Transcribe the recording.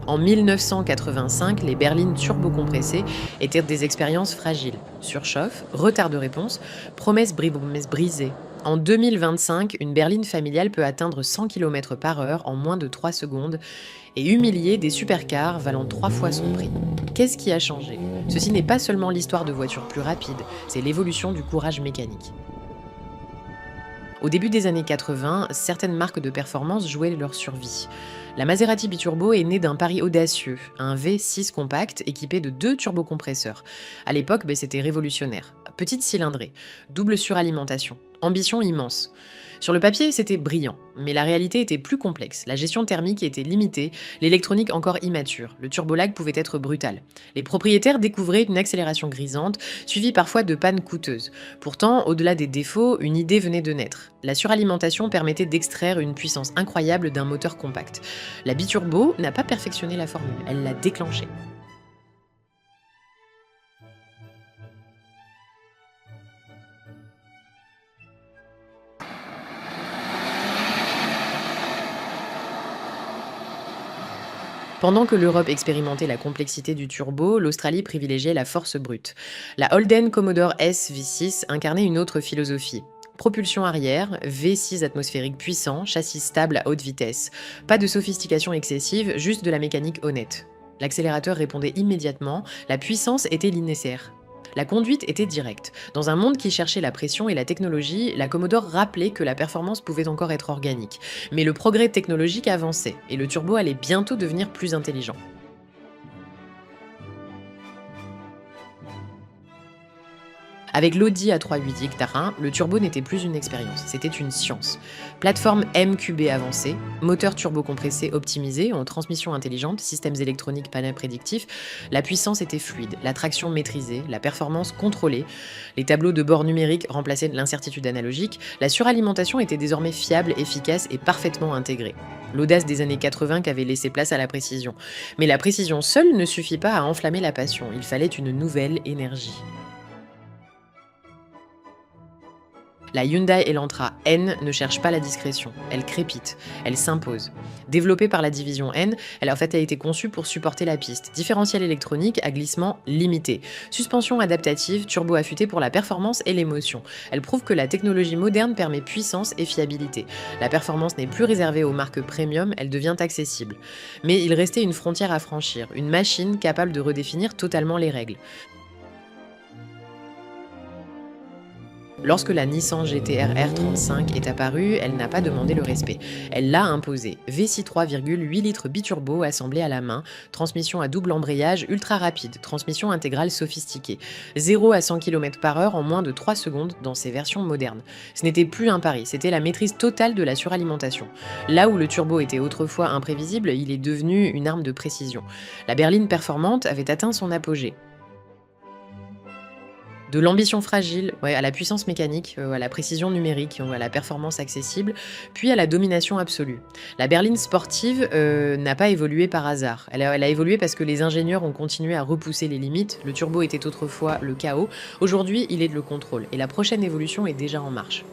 En 1985, les berlines turbocompressées étaient des expériences fragiles. Surchauffe, retard de réponse, promesses brisées. En 2025, une berline familiale peut atteindre 100 km/h en moins de 3 secondes et humilier des supercars valant 3 fois son prix. Qu'est-ce qui a changé? Ceci n'est pas seulement l'histoire de voitures plus rapides, c'est l'évolution du courage mécanique. Au début des années 80, certaines marques de performance jouaient leur survie. La Maserati Biturbo est née d'un pari audacieux, un V6 compact équipé de 2 turbocompresseurs. À l'époque, c'était révolutionnaire. Petite cylindrée, double suralimentation, ambition immense. Sur le papier, c'était brillant, mais la réalité était plus complexe. La gestion thermique était limitée, l'électronique encore immature, le turbolag pouvait être brutal. Les propriétaires découvraient une accélération grisante, suivie parfois de pannes coûteuses. Pourtant, au-delà des défauts, une idée venait de naître. La suralimentation permettait d'extraire une puissance incroyable d'un moteur compact. La biturbo n'a pas perfectionné la formule, elle l'a déclenchée. Pendant que l'Europe expérimentait la complexité du turbo, l'Australie privilégiait la force brute. La Holden Commodore S V6 incarnait une autre philosophie. Propulsion arrière, V6 atmosphérique puissant, châssis stable à haute vitesse. Pas de sophistication excessive, juste de la mécanique honnête. L'accélérateur répondait immédiatement, la puissance était linéaire. La conduite était directe. Dans un monde qui cherchait la pression et la technologie, la Commodore rappelait que la performance pouvait encore être organique. Mais le progrès technologique avançait, et le turbo allait bientôt devenir plus intelligent. Avec l'Audi A3 Tarn, le turbo n'était plus une expérience, c'était une science. Plateforme MQB avancée, moteur turbo-compressé optimisé en transmission intelligente, systèmes électroniques panneaux prédictifs, la puissance était fluide, la traction maîtrisée, la performance contrôlée, les tableaux de bord numériques remplaçaient l'incertitude analogique, la suralimentation était désormais fiable, efficace et parfaitement intégrée. L'audace des années 80 avait laissé place à la précision. Mais la précision seule ne suffit pas à enflammer la passion, il fallait une nouvelle énergie. La Hyundai Elantra N ne cherche pas la discrétion, elle crépite, elle s'impose. Développée par la division N, elle a été conçue pour supporter la piste. Différentiel électronique à glissement limité. Suspension adaptative, turbo affûté pour la performance et l'émotion. Elle prouve que la technologie moderne permet puissance et fiabilité. La performance n'est plus réservée aux marques premium, elle devient accessible. Mais il restait une frontière à franchir, une machine capable de redéfinir totalement les règles. Lorsque la Nissan GT-R R35 est apparue, elle n'a pas demandé le respect. Elle l'a imposé. V6 3,8 litres biturbo assemblé à la main, transmission à double embrayage ultra rapide, transmission intégrale sophistiquée. 0 à 100 km/h en moins de 3 secondes dans ses versions modernes. Ce n'était plus un pari, c'était la maîtrise totale de la suralimentation. Là où le turbo était autrefois imprévisible, il est devenu une arme de précision. La berline performante avait atteint son apogée. De l'ambition fragile, à la puissance mécanique, à la précision numérique, à la performance accessible, puis à la domination absolue. La berline sportive n'a pas évolué par hasard. Elle a évolué parce que les ingénieurs ont continué à repousser les limites. Le turbo était autrefois le chaos. Aujourd'hui, il est le contrôle. Et la prochaine évolution est déjà en marche.